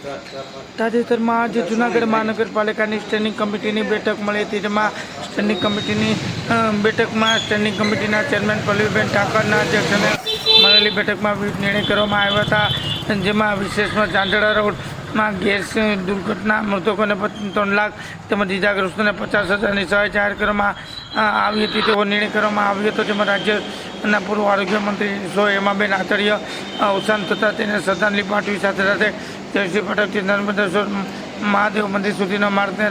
તાજેતરમાં આજે જૂનાગઢ મહાનગરપાલિકાની સ્ટેન્ડિંગ કમિટીની બેઠક મળી હતી, જેમાં સ્ટેન્ડિંગ કમિટીની બેઠકમાં સ્ટેન્ડિંગ કમિટીના ચેરમેન પલ્લવીબેન ઠાકરના અધ્યક્ષને મળેલી બેઠકમાં વિવિધ નિર્ણય કરવામાં આવ્યા હતા, જેમાં વિશેષમાં ચાંદડા રોડમાં ગેસ દુર્ઘટના મૃતકોને 3 લાખ તેમજ ઇજાગ્રસ્તોને 50,000ની સહાય જાહેર કરવામાં આવી હતી તેવો નિર્ણય કરવામાં આવ્યો હતો, જેમાં રાજ્યના પૂર્વ આરોગ્ય મંત્રી હેમાબેન આચાર્ય અવસાન થતાં તેને શ્રદ્ધાંજલિ પાઠવી સાથે સાથે જયશ્રી ફાટકથી નર્મદેશ્વર મહાદેવ મંદિર સુધીના માર્ગને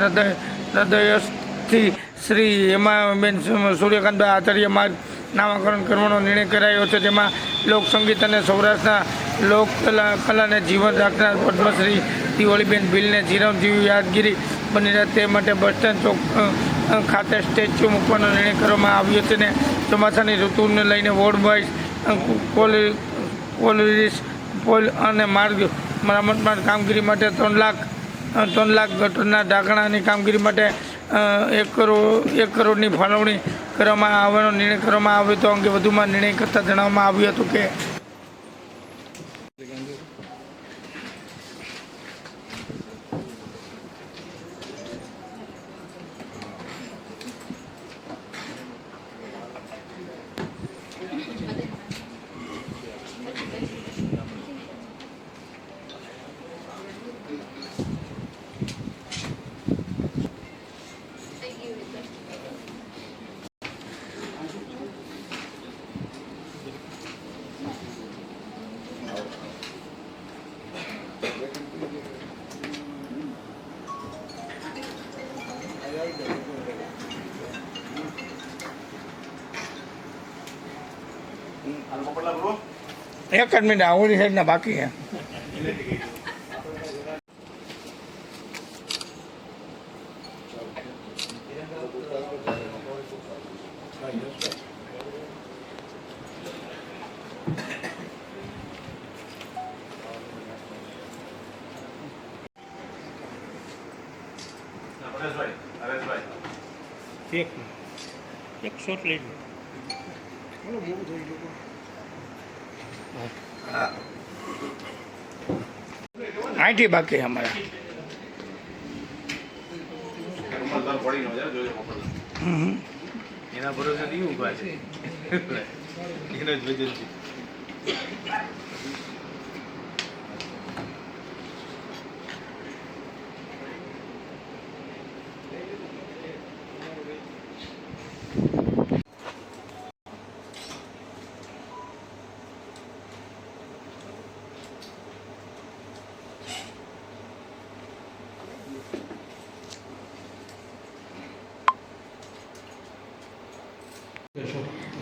હૃદયથી શ્રી હેમાબેન સૂર્યકાંતભાઈ આચાર્ય માર્ગ નામાકરણ કરવાનો નિર્ણય કરાયો છે, જેમાં લોકસંગીત અને સૌરાષ્ટ્રના લોક કલાને જીવન રાખનાર પદ્મશ્રી દિવાળીબેન ભીલને ચિરંજીવી યાદગીરી બની રહે તે માટે બસ સ્ટેન્ડ ચોક ખાતે સ્ટેચ્યુ મૂકવાનો નિર્ણય કરવામાં આવ્યો છે ને ચોમાસાની ઋતુને લઈને વોર્ડ વાઇઝ કોલિસ પોલ અને માર્ગ મરામતમાં કામગીરી માટે 3 લાખ ગટરના ઢાંકણાની કામગીરી માટે 1 કરોડની ફાળવણી કરવામાં આવવાનો નિર્ણય કરવામાં આવ્યો હતો. અંગે વધુમાં નિર્ણય કરતાં જણાવવામાં આવ્યું હતું કે एक मिनट आवड़ी साइड ना बाकी है. एक शॉट ले आईटी बाकी हमारा એના ભરોસે નહીં ઊભા છે એનો જ વજન છે.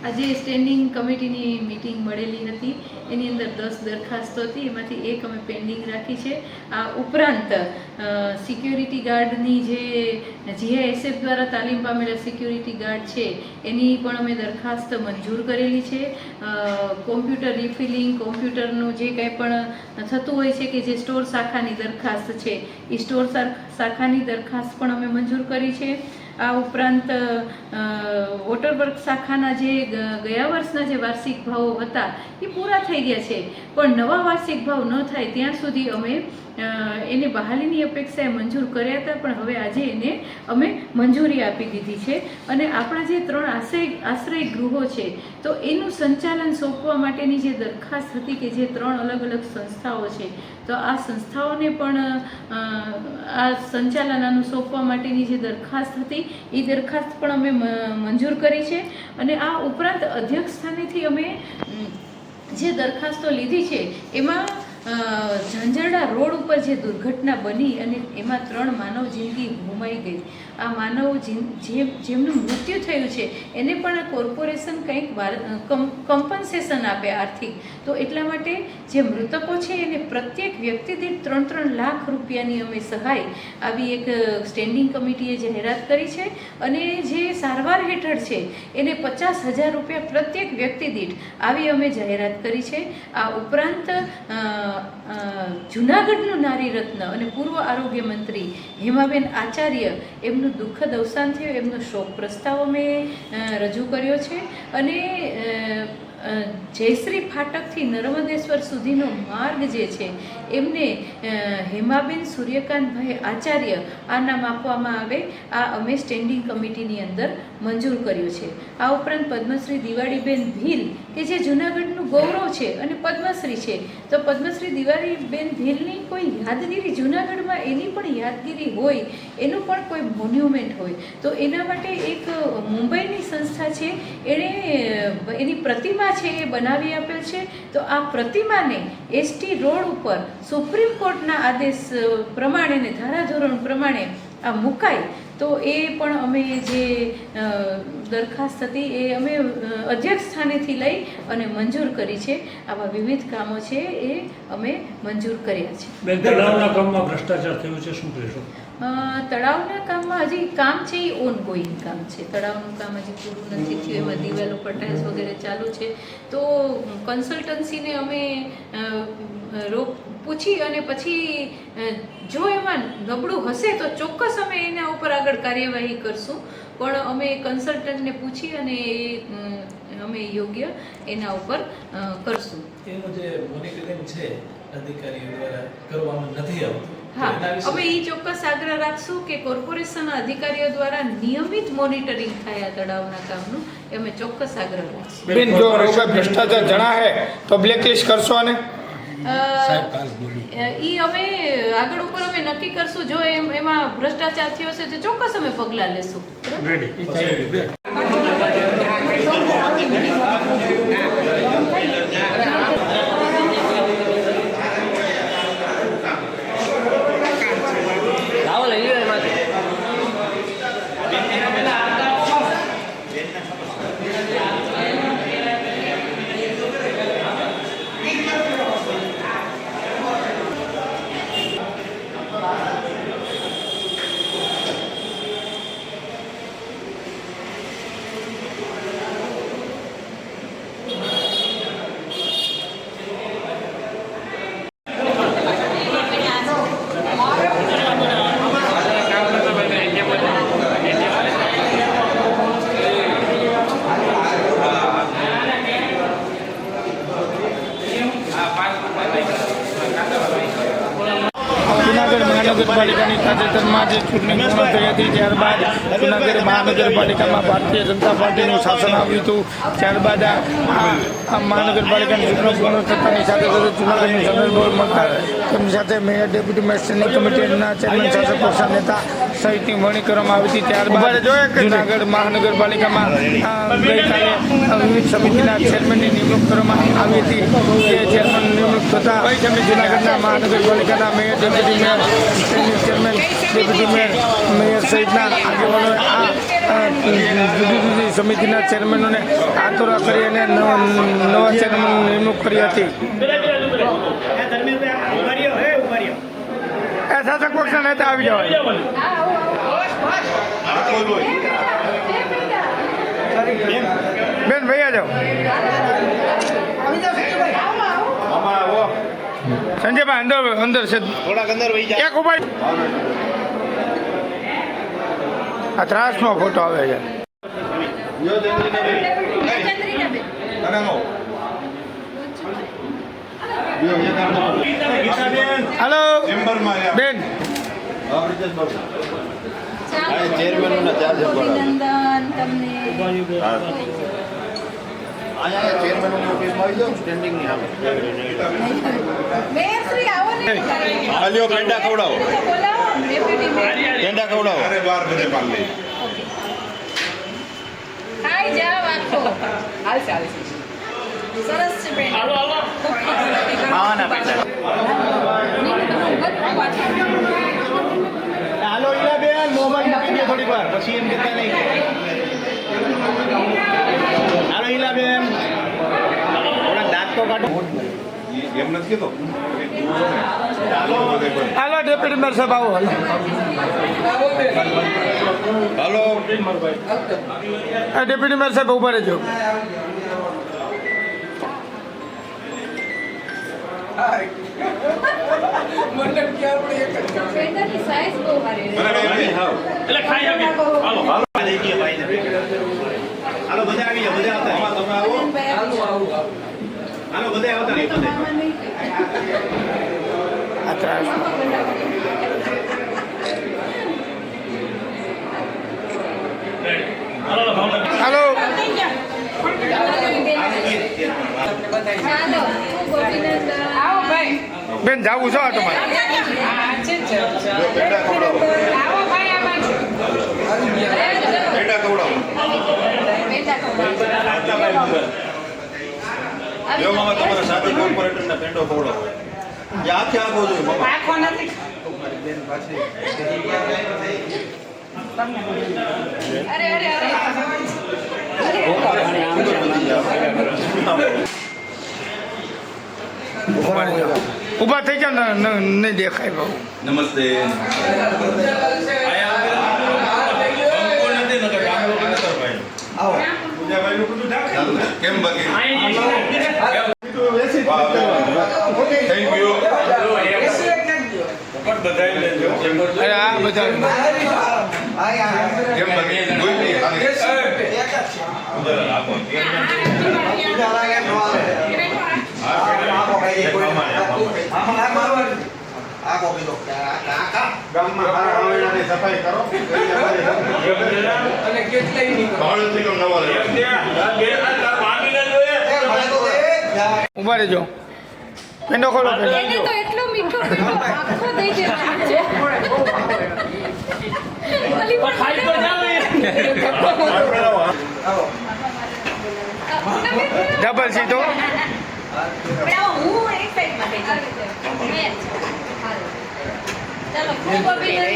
આજે સ્ટેન્ડિંગ કમિટીની મીટિંગ મળેલી હતી, એની અંદર 10 દરખાસ્તો હતી, એમાંથી એક અમે પેન્ડિંગ રાખી છે. આ ઉપરાંત સિક્યોરિટી ગાર્ડની જે જીઆઈએસએફ દ્વારા તાલીમ પામેલા સિક્યોરિટી ગાર્ડ છે એની પણ અમે દરખાસ્ત મંજૂર કરેલી છે. કોમ્પ્યુટર રિફિલિંગ, કોમ્પ્યુટરનું જે કંઈ પણ થતું હોય છે કે જે સ્ટોર શાખાની દરખાસ્ત છે એ સ્ટોર શાખાની દરખાસ્ત પણ અમે મંજૂર કરી છે. આ ઉપરાંત વોટરવર્ક શાખાના જે ગયા વર્ષના જે વાર્ષિક ભાવો હતા એ પૂરા થઈ ગયા છે, પણ નવા વાર્ષિક ભાવ ન થાય ત્યાં સુધી અમે એને બહાલીની અપેક્ષાએ મંજૂર કર્યા હતા, પણ હવે આજે એને અમે મંજૂરી આપી દીધી છે. અને આપણા જે 3 આશ્રય ગૃહો છે તો એનું સંચાલન સોંપવા માટેની જે દરખાસ્ત હતી કે જે 3 અલગ અલગ સંસ્થાઓ છે, તો આ સંસ્થાઓને પણ આ સંચાલન આનું સોંપવા માટેની જે દરખાસ્ત હતી એ દરખાસ્ત પણ અમે મંજૂર કરી છે. અને આ ઉપરાંત અધ્યક્ષ સ્થાનેથી અમે જે દરખાસ્તો લીધી છે એમાં ઝાંઝરડા રોડ ઉપર જે દુર્ઘટના બની અને એમાં 3 માનવ જિંદગી ગુમાઈ ગઈ, આ માનવ જેમનું મૃત્યુ થયું છે એને પણ આ કોર્પોરેશન કંઈક કમ્પન્સેશન આપે આર્થિક, તો એટલા માટે જે મૃતકો છે એને પ્રત્યેક વ્યક્તિ દીઠ 3 લાખ રૂપિયાની અમે સહાય આવી એક સ્ટેન્ડિંગ કમિટીએ જાહેરાત કરી છે. અને જે સારવાર હેઠળ છે એને 50,000 રૂપિયા પ્રત્યેક વ્યક્તિ દીઠ આવી અમે જાહેરાત કરી છે. આ ઉપરાંત જૂનાગઢનું નારી રત્ન અને પૂર્વ આરોગ્ય મંત્રી હેમાબેન આચાર્ય એમનું દુઃખદ અવસાન થયું, એમનો શોક પ્રસ્તાવ અમે રજૂ કર્યો છે. અને જયશ્રી ફાટકથી નર્મદેશ્વર સુધીનો માર્ગ જે છે એમને હેમાબેન સૂર્યકાંતભાઈ આચાર્ય આ નામ આપવામાં આવે, આ અમે સ્ટેન્ડિંગ કમિટીની અંદર મંજૂર કર્યું છે. આ ઉપરાંત પદ્મશ્રી દિવાળીબેન ભીલ કે જે જૂનાગઢનું ગૌરવ છે અને પદ્મશ્રી છે, તો પદ્મશ્રી દિવાળીબેન ભીલની કોઈ યાદગીરી જૂનાગઢમાં એની પણ યાદગીરી હોય, એનું પણ કોઈ મોન્યુમેન્ટ હોય, તો એના માટે એક મુંબઈની સંસ્થા છે એણે એની પ્રતિમા છે એ બનાવી આપેલ છે. તો આ પ્રતિમાને એસટી રોડ ઉપર સુપ્રીમ કોર્ટના આદેશ પ્રમાણે ને ધારાધોરણ પ્રમાણે આ મુકાય, તો એ પણ અમે જે દરખાસ્ત હતી એ અમે અધ્યક્ષ સ્થાનેથી લઈ અને મંજૂર કરી છે. આવા વિવિધ કામો છે એ અમે મંજૂર કર્યા છે. બેન, તળાવના કામમાં ભ્રષ્ટાચાર થયો છે, શું કહેશો? તળાવના કામમાં હજી કામ છે એ ઓનગોઈંગ કામ છે. તળાવનું કામ હજી પૂરું નથી થયું, એમાં દિવાલો પર ટાઇલ્સ વગેરે ચાલુ છે. તો કન્સલ્ટન્સીને અમે પૂછી અને પછી જો એમાં નબળું હશે તો ચોક્કસ અમે એના ઉપર આગળ કાર્યવાહી કરશું, પણ અમે કન્સલ્ટન્ટને પૂછી અને અમે યોગ્ય એના ઉપર કરશું. એનું જે મોનિટરિંગ છે અધિકારીઓ દ્વારા કરવામાં નથી આવતું. હા, અમે એ ચોક્કસ આગ્રહ રાખશું કે કોર્પોરેશનના અધિકારીઓ દ્વારા નિયમિત મોનિટરિંગ થાય આ તળાવના કામનું, એ અમે ચોક્કસ આગ્રહ રાખશું. બેન, જો ભ્રષ્ટાચાર જણા હે તો બ્લેકલિસ્ટ કરશો ને ઈ અમે આગળ ઉપર અમે નક્કી કરશું. જો એમાં ભ્રષ્ટાચાર થયો છે તો ચોક્કસ અમે પગલાં લેશું. જૂનાગઢ મહાનગરપાલિકાની તાજેતરમાં જે ચૂંટણી પૂર્ણ થઈ હતી ત્યારબાદ જૂનાગઢ મહાનગરપાલિકામાં ભારતીય જનતા પાર્ટીનું શાસન આવ્યું હતું. ત્યારબાદ આ મહાનગરપાલિકાની ચૂંટણી પૂર્ણ થતાની સાથે સાથે જૂનાગઢની જનરલ બોર્ડ મળતા તેમની સાથે મેયર, ડેપ્યુટી મેયર, સ્ટેન્ડિંગ કમિટીના ચેરમેન, શાસક પક્ષના નેતા સહિતની વરણી કરવામાં આવી હતી. ત્યારબાદ જૂનાગઢ મહાનગરપાલિકામાં ગઈકાલે વિવિધ સમિતિના ચેરમેનની નિમણૂક કરવામાં આવી હતી. જે ચેરમેન નિમણૂક થતાં જૂનાગઢના મહાનગરપાલિકાના mayor, deputy mayor, standing chairman, deputy mayor, mayor સહિતના આગેવાનોએ આ જુદી જુદી સમિતિના ચેરમેનોને આતોરા કરી અને નવા ચેરમેનની નિમણૂક કરી હતી. શાસક પક્ષના નેતા આવી જવાય. બેન ભૈયા જાઓ. સંજયભાઈ અંદર છે, થોડાક અંદર એક ઉભા. આ ત્રાસનો ફોટો આવે છે. હેલો બેન, પેંડા ખવડાવો, પેંડા ખવડાવો. સરસ છે બેન. હાલો ઈલાબેન, મોબાઈલ મૂકી દે થોડીક વાર, પછી એમ કહેતા નહીં. હાલો ઈલાબેન, થોડા દાંત તો કાઢો. એમ નથી કીધો. હાલો ડેપ્યુટી મેયર સાહેબ આવો. હાલો, ડેપ્યુટી મેયર સાહેબ ઉભા રહેજો. પેન્ડાની સાઈઝ બહુ સારી છે. એટલે ખાઈ આવી. હાલો હાલો, હાલો બધા આવી જાઓ, બધા આવતા. તમે આવો. હાલો બધા આવતા નહીં બધા. આ ત્રાસ હાલો બેન જાવું છો તમારે પેંડા ખવડાવો. જો મામા તમારા સાથે કોર્પોરેટરના પેંડો ખવડાવો. એ આખે આખો જોઈએ મામા. ઊભા થઈ જાવ ને નહીં દેખાય બહુ. નમસ્તે. કેમ બાકી? Thank you. અરે આ બધા કેમ બાકી? કોઈ નહીં. આપો. સફાઈ કરો. ઊભા રહેજો. પેંડો ખોલો પેંડો. એને તો એટલો મીઠો પીઠો આખો દઈ દેવાનો છે. ઓલી ડબલ સીટો હું એક સાઈડમાં થઈ જાઉં. ચાલો ખૂબ અભિનંદન.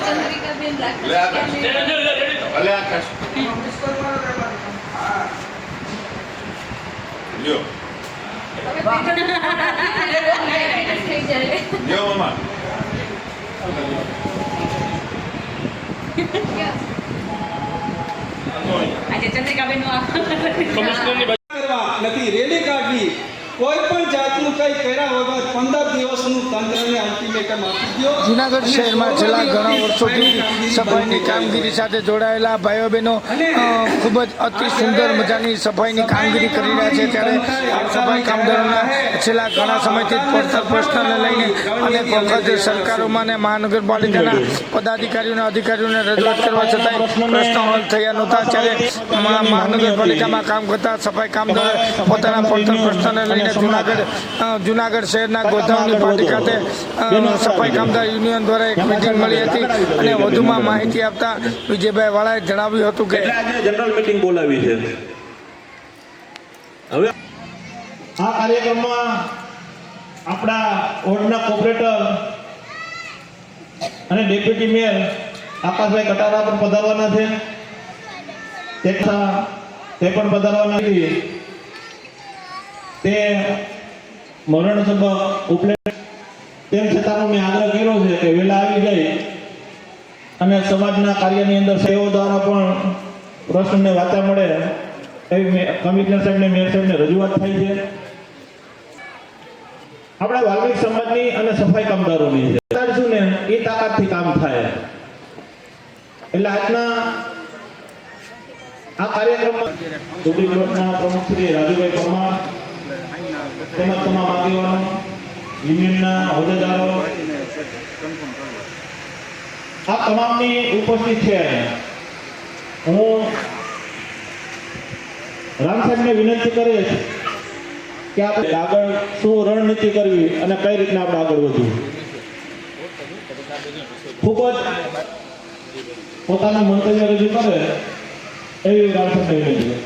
ચંદ્રિકાબેન લ્યો થઈ જાય. લ્યો મામા. આજે ચંદ્રિકાબેન નું કરવા નથી રેલી કાઢવી કોઈ પણ જાતનું કંઈ કર્યા વગર 15 દિવસનું તંત્રને અલ્ટિમેટમ આપી દો. જુનાગઢ શહેરમાં છેલ્લા ઘણા વર્ષોથી સફાઈની કામગીરી સાથે જોડાયેલા ભાઈઓ બહેનો ખૂબ જ અતિ સુંદર મજાની સફાઈની કામગીરી કરી રહ્યા છે. ત્યારે સફાઈ કામદારોના છેલ્લા ઘણા સમયથી પડતર પ્રશ્નને લઈને અનેક વખત સરકારોમાં અને મહાનગરપાલિકાના પદાધિકારીઓને અધિકારીઓને રજૂઆત કરવા છતાંય પ્રશ્નો હલ થયા નહોતા. ત્યારે મહાનગરપાલિકામાં કામ કરતા સફાઈ કામદારો પોતાના પડતર પ્રશ્નને લઈને જુનાગઢ શહેરના ગોધામની પાટી ખાતે સફાઈ કામદાર યુનિયન દ્વારા એક મિટિંગ મળી હતી અને વધુમાં માહિતી આપતા વિજયભાઈ વાળાએ જણાવ્યું હતું કે જનરલ મીટિંગ બોલાવી છે. હવે આ કાર્યક્રમમાં આપણા વોર્ડના કોર્પોરેટર અને ડેપ્યુટી મેયર આકાશભાઈ કટારા પણ પધારવાના છે. તે પણ પધારવાના છે. તે મરણ સભા ઉપલેટ તેમ છતાં મેં આગ્રહ કર્યો છે કે વહેલા આવી જાય અને સમાજના કાર્યની અંદર સેવો દ્વારા પણ પ્રશ્નને વાચા મળે એવી કમિશનર સાહેબને મેયર સાહેબને રજૂઆત થાય છે. આપણા વાલ્મિક સમાજની અને સફાઈ કામદારોની છે શું ને એ તાકાતથી કામ થાય. એટલે આજના આ કાર્યક્રમમાં સુપ્રીમ કોર્ટના પ્રમુખ શ્રી રાજુભાઈ પરમાર તેમજ તમામ આગેવાનો યુનિયનના હોદ્દેદારો આ તમામની ઉપસ્થિત છે. હું રામ સાહેબને વિનંતી કરીશ કે આપણે આગળ શું રણનીતિ કરવી અને કઈ રીતના આપણે આગળ વધવું. ખૂબ જ પોતાનું મંતવ્ય રજૂ કરે એવી રામ સાહેબને વિનંતી.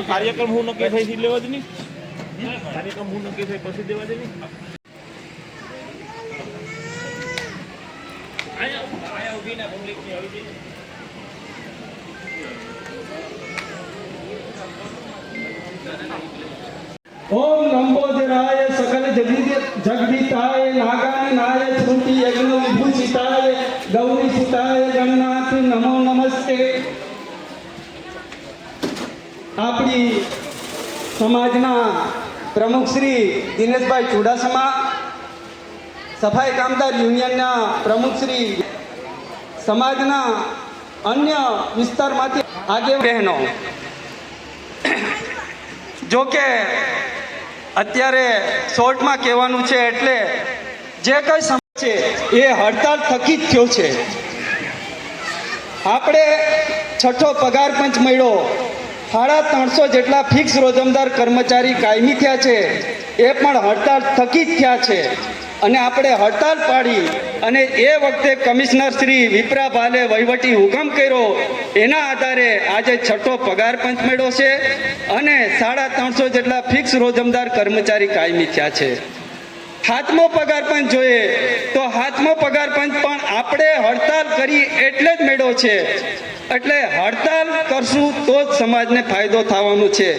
કાર્યક્રમ હું નક્કી થાય છે લેવા જ નહીં. કાર્યક્રમ હું નક્કી થાય પછી દેવા જ નહીં. ઓમ લંબોદરાય સકલ જગદીતાય નાગાનનાય શ્રુતિ યજ્ઞ વિભૂષિતાય ગૌરી સુતાય ગણનાથ નમો નમસ્તે. આપણી સમાજના પ્રમુખ શ્રી દિનેશભાઈ ચુડાસમા, સફાઈ કામદાર યુનિયનના પ્રમુખ શ્રી સમાજના અન્ય વિસ્તારમાંથી આગળ બહેનો, જો કે અત્યારે શોર્ટમાં કહેવાનું છે એટલે જે કંઈ સમય છે એ હડતાળ થકી જ થયો છે. આપણે છઠ્ઠો પગાર પંચ મળ્યો, 350 જેટલા ફિક્સ રોજમદાર કર્મચારી કાયમી થયા છે, એ પણ હડતાળ થકી જ થયા છે. અને આપણે હડતાળ પાડી અને એ વખતે કમિશનર શ્રી વિપ્રા ભાલે વહીવટી હુકમ કર્યો, એના આધારે આજે છઠ્ઠો પગાર પંચ મળ્યો છે અને 350 જેટલા ફિક્સ રોજમદાર કર્મચારી કાયમી થયા છે. હાથમો પગાર પંચ જોઈએ તો હાથમો પગાર પંચ પણ આપણે હડતાળ કરી એટલે જ મળ્યો છે. એટલે હડતાળ કરશું તો જ સમાજને ફાયદો થવાનો છે.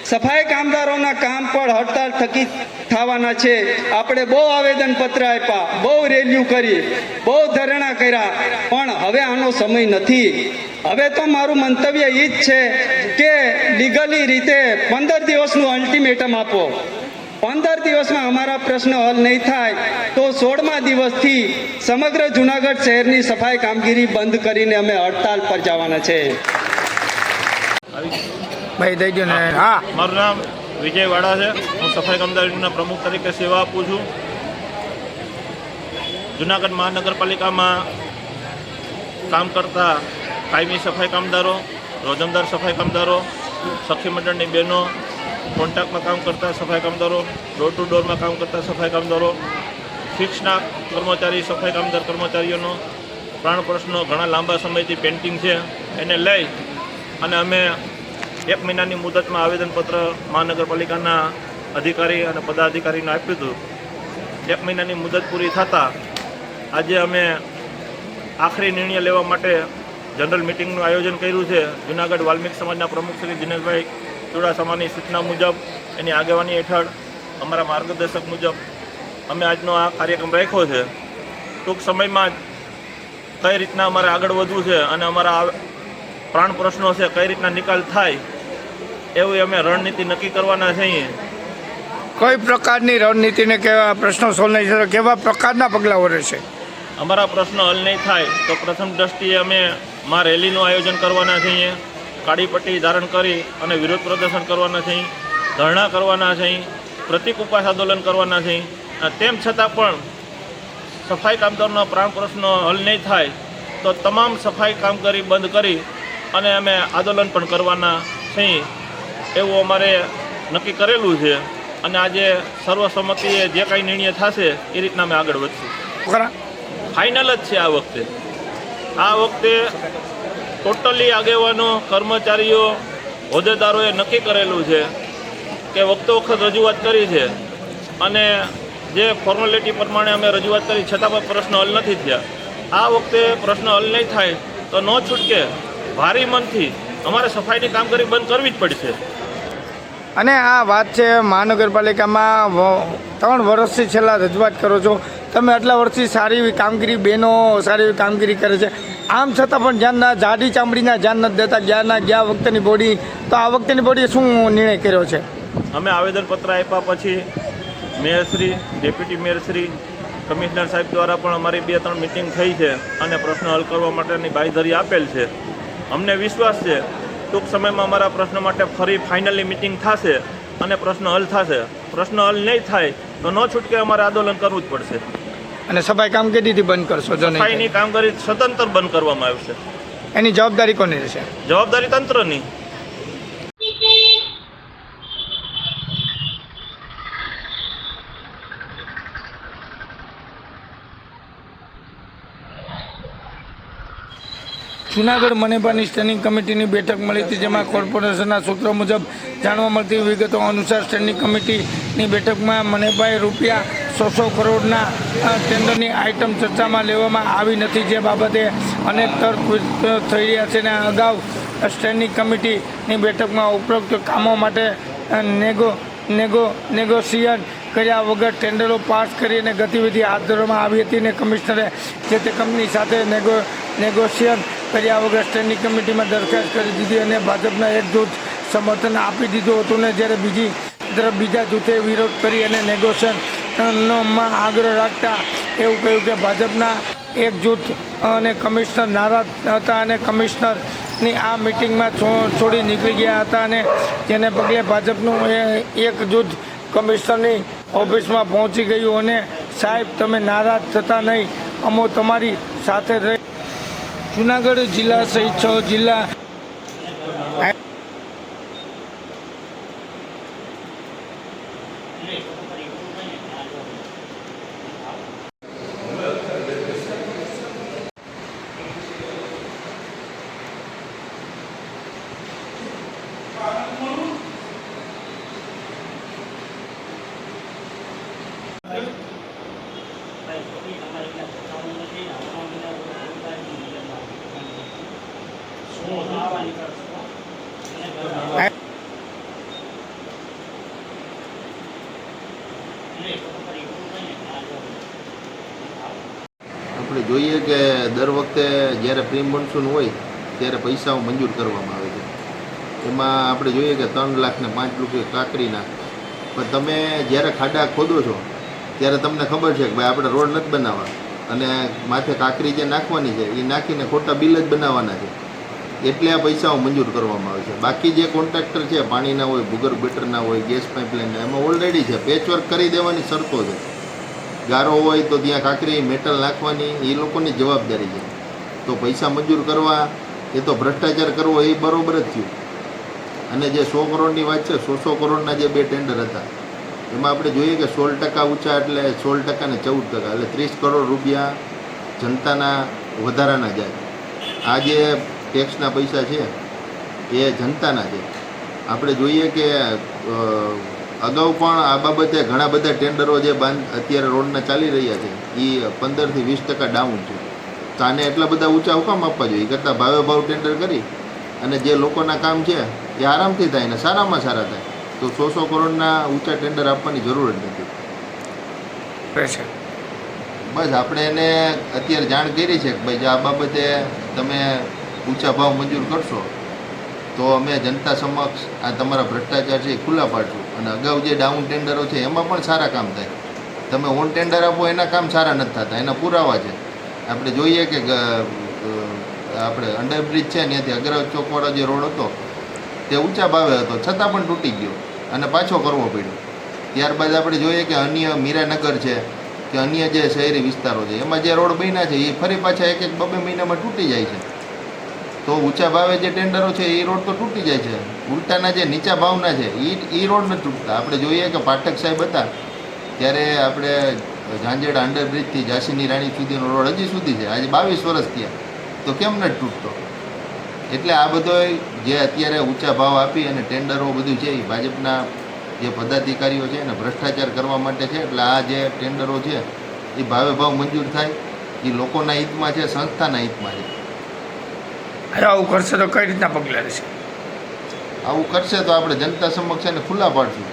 સફાઈ કામદારોના કામ પણ હડતાળ થકી થવાના છે. આપણે બહુ આવેદનપત્ર આપ્યા, બહુ રેલીઓ કરી, બહુ ધરણા કર્યા, પણ હવે આનો સમય નથી. હવે તો મારું મંતવ્ય એ જ છે કે લીગલી રીતે 15 દિવસનું અલ્ટિમેટમ આપો. 15 દિવસમાં અમારા પ્રશ્ન હલ નહીં થાય તો 16મા દિવસથી સમગ્ર જૂનાગઢ શહેરની સફાઈ કામગીરી બંધ કરીને અમે હડતાલ પર જવાના છે. ભાઈ દઈ દો ને. હા, મારું નામ વિજય વાડા છે. હું સફાઈ કામદારીના પ્રમુખ તરીકે સેવા આપું છું. જૂનાગઢ મહાનગરપાલિકામાં કામ કરતા કાયમી સફાઈ કામદારો, રોજમદાર સફાઈ કામદારો, સખી મંડળની બહેનો, કોન્ટ્રાક્ટમાં કામ કરતા સફાઈ કામદારો, ડોર ટુ ડોરમાં કામ કરતા સફાઈ કામદારો, ફિક્સના કર્મચારી સફાઈ કામદાર કર્મચારીઓનો પ્રાણ પ્રશ્નો ઘણા લાંબા સમયથી પેન્ડિંગ છે. એને લઈ અને અમે 1 મહિનાની મુદતમાં આવેદનપત્ર મહાનગરપાલિકાના અધિકારી અને પદાધિકારીને આપ્યું હતું. 1 મહિનાની મુદત પૂરી થતાં આજે અમે આખરી નિર્ણય લેવા માટે જનરલ મિટિંગનું આયોજન કર્યું છે. જૂનાગઢ વાલ્મીક સમાજના પ્રમુખ શ્રી દિનેશભાઈ ચુડાસમાની સૂચના મુજબ, એની આગેવાની હેઠળ, અમારા માર્ગદર્શક મુજબ અમે આજનો આ કાર્યક્રમ રાખ્યો છે. ટૂંક સમયમાં જ કઈ રીતના અમારે આગળ વધવું છે અને અમારા પ્રાણ પ્રશ્નો છે કઈ રીતના નિકાલ થાય એવી અમે રણનીતિ નક્કી કરવાના છીએ. કઈ પ્રકારની રણનીતિને કેવા પ્રશ્નો સોલ્વ નહીં થાય, કેવા પ્રકારના પગલાઓ રહેશે? અમારા પ્રશ્નો હલ નહીં થાય તો પ્રથમ દ્રષ્ટિએ અમે રેલીનું આયોજન કરવાના છીએ. કાળી પટ્ટી ધારણ કરી અને વિરોધ પ્રદર્શન કરવાના છીએ, ધરણા કરવાના છીએ, પ્રતિક ઉપવાસ આંદોલન કરવાના છીએ. તેમ છતાં પણ સફાઈ કામદારોનો પ્રાણ પ્રશ્નો હલ નહીં થાય તો તમામ સફાઈ કામગીરી બંધ કરી અને અમે આંદોલન પણ કરવાના છીએ એવું અમારે નક્કી કરેલું છે. અને આજે સર્વસંમતિએ જે કાંઈ નિર્ણય થશે એ રીતના અમે આગળ વધશું. ફાઇનલ જ છે આ વખતે ટોટલી આગેવાનો, કર્મચારીઓ, હોદ્દેદારોએ નક્કી કરેલું છે કે વખતો વખત રજૂઆત કરી છે અને જે ફોર્મેલિટી પ્રમાણે અમે રજૂઆત કરી છતાં પણ પ્રશ્ન હલ નથી થયા. આ વખતે પ્રશ્ન હલ નહીં થાય તો ન છૂટકે ભારી મનથી અમારે સફાઈની કામગીરી બંધ કરવી જ પડશે. અને આ વાત છે મહાનગરપાલિકામાં 3 વર્ષથી છેલ્લા રજૂઆત કરો છો તમે. આટલા વર્ષથી સારી એવી કામગીરી, બહેનો સારી એવી કામગીરી કરે છે, આમ છતાં પણ ધ્યાનના જાડી ચામડીના ધ્યાન નથી દેતા. ગયા વખતેની બોડી, તો આ વખતેની બોડીએ શું નિર્ણય કર્યો છે? અમે આવેદનપત્ર આપ્યા પછી મેયરશ્રી, ડેપ્યુટી મેયરશ્રી, કમિશનર સાહેબ દ્વારા પણ અમારી 2-3 મિટિંગ થઈ છે અને પ્રશ્ન હલ કરવા માટેની બાંયધરી આપેલ છે. અમને વિશ્વાસ છે ટૂંક સમયમાં અમારા પ્રશ્ન માટે ફરી ફાઇનલી મિટિંગ થશે અને પ્રશ્ન હલ થશે. પ્રશ્ન હલ નહીં થાય તો ન છૂટકે અમારે આંદોલન કરવું જ પડશે. અને સફાઈ કામગીરીથી બંધ કરશો? જો નહીં, સફાઈની કામગીરી સદંતર બંધ કરવામાં આવશે. એની જવાબદારી કોની રહેશે? જવાબદારી તંત્રની. જૂનાગઢ મનેપાની સ્ટેન્ડિંગ કમિટીની બેઠક મળી હતી, જેમાં કોર્પોરેશનના સૂત્રો મુજબ જાણવા મળતી વિગતો અનુસાર સ્ટેન્ડિંગ કમિટીની બેઠકમાં મનેપાએ ₹100 કરોડના ટેન્ડરની આઇટમ ચર્ચામાં લેવામાં આવી નથી, જે બાબતે અનેક તર્ક થઈ રહ્યા છે. અને અગાઉ સ્ટેન્ડિંગ કમિટીની બેઠકમાં ઉપરોક્ત કામો માટે નેગોશિએશન કર્યા વગર ટેન્ડરો પાસ કરી અને ગતિવિધિ હાથ ધરવામાં આવી હતી. અને કમિશનરે જે તે કંપની સાથે નેગોશિએશન કર્યા વગર સ્ટેન્ડિંગ કમિટીમાં દરખાસ્ત કરી દીધી અને ભાજપના એક જૂથ સમર્થન આપી દીધું હતું. ને જ્યારે બીજી તરફ બીજા જૂથે વિરોધ કરી અને નેગોશિએશનમાં આગ્રહ રાખતા એવું કહ્યું કે ભાજપના એક જૂથ અને કમિશનર નારાજ હતા અને કમિશનરની આ મિટિંગમાં છોડી નીકળી ગયા હતા અને તેને પગલે ભાજપનું એક જૂથ કમિશનરની ઓફિસમાં પહોંચી ગયું અને સાહેબ તમે નારાજ થતા નહીં, અમો તમારી સાથે રહી. જુનાગઢ જિલ્લા સહિત 6 જિલ્લા આપણે જોઈએ કે દર વખતે જ્યારે પ્રી મોન્સૂન હોય ત્યારે પૈસાઓ મંજૂર કરવામાં આવે છે. એમાં આપણે જોઈએ કે 3 લાખ ને 5 રૂપિયા કાકરીના, પણ તમે જ્યારે ખાડા ખોદો છો ત્યારે તમને ખબર છે કે ભાઈ આપણે રોડ નથી બનાવવા અને માથે કાકરી જે નાખવાની છે એ નાખીને ખોટા બિલ જ બનાવવાના છે, એટલે આ પૈસાઓ મંજૂર કરવામાં આવે છે. બાકી જે કોન્ટ્રાક્ટર છે પાણીના હોય, ભૂગર્ભ ગટરના હોય, ગેસ પાઇપલાઇનના, એમાં ઓલરેડી છે પેચવર્ક કરી દેવાની શરતો છે. ગારો હોય તો ત્યાં કાંકરી મેટલ નાખવાની એ લોકોની જવાબદારી છે. તો પૈસા મંજૂર કરવા એ તો ભ્રષ્ટાચાર કરવો એ બરોબર જ થયું. અને જે 100 કરોડની વાત છે, 100 કરોડના જે 2 ટેન્ડર હતા એમાં આપણે જોઈએ કે 16% ઊંચા એટલે 16% ને 14%, એટલે 30 કરોડ રૂપિયા જનતાના વધારાના જાય. આ જે ટેક્સના પૈસા છે એ જનતાના છે. આપણે જોઈએ કે અગાઉ પણ આ બાબતે ઘણા બધા ટેન્ડરો જે અત્યારે રોડના ચાલી રહ્યા છે એ 15 થી 20% ડાઉન છે. તો આને એટલા બધા ઊંચા હુકામ આપવા જોઈએ? એ કરતાં ભાવે ભાવ ટેન્ડર કરી અને જે લોકોના કામ છે એ આરામથી થાય ને સારામાં સારા થાય. તો 100 કરોડના ઊંચા ટેન્ડર આપવાની જરૂર જ નથી. બસ આપણે એને અત્યારે જાણ કરી છે કે ભાઈ આ બાબતે તમે ઊંચા ભાવ મંજૂર કરશો તો અમે જનતા સમક્ષ આ તમારા ભ્રષ્ટાચાર છે એ ખુલ્લા પાડશું. અને અગાઉ જે ડાઉન ટેન્ડરો છે એમાં પણ સારા કામ થાય. તમે ઓન ટેન્ડર આપો એના કામ સારા નથી થતા, એના પુરાવા છે. આપણે જોઈએ કે આપણે અંડરબ્રિજ છે ત્યાંથી અગ્રવાલ ચોકવાળો જે રોડ હતો તે ઊંચા ભાવે હતો છતાં પણ તૂટી ગયો અને પાછો કરવો પડ્યો. ત્યારબાદ આપણે જોઈએ કે અન્ય મીરાનગર છે કે અન્ય જે શહેરી વિસ્તારો છે એમાં જે રોડ બન્યા છે એ ફરી પાછા 1-2 મહિનામાં તૂટી જાય છે. તો ઊંચા ભાવે જે ટેન્ડરો છે એ રોડ તો તૂટી જાય છે, ઉલટાના જે નીચા ભાવના છે એ રોડ નથી તૂટતા. આપણે જોઈએ કે પાઠક સાહેબ હતા ત્યારે આપણે ઝાંઝેડા અંડરબ્રિજથી ઝાંસીની રાણી સુધીનો રોડ હજી સુધી છે, આજે 22 વર્ષ થયા, તો કેમ નથી તૂટતો? એટલે આ બધો જે અત્યારે ઊંચા ભાવ આપી અને ટેન્ડરો બધું છે એ ભાજપના જે પદાધિકારીઓ છે એને ભ્રષ્ટાચાર કરવા માટે છે. એટલે આ જે ટેન્ડરો છે એ ભાવે ભાવ મંજૂર થાય એ લોકોના હિતમાં છે, સંસ્થાના હિતમાં છે. આવું કરશે તો કઈ રીતના પગલાં લેશે? આવું કરશે તો આપણે જનતા સમક્ષ એને ખુલ્લા પાડશું.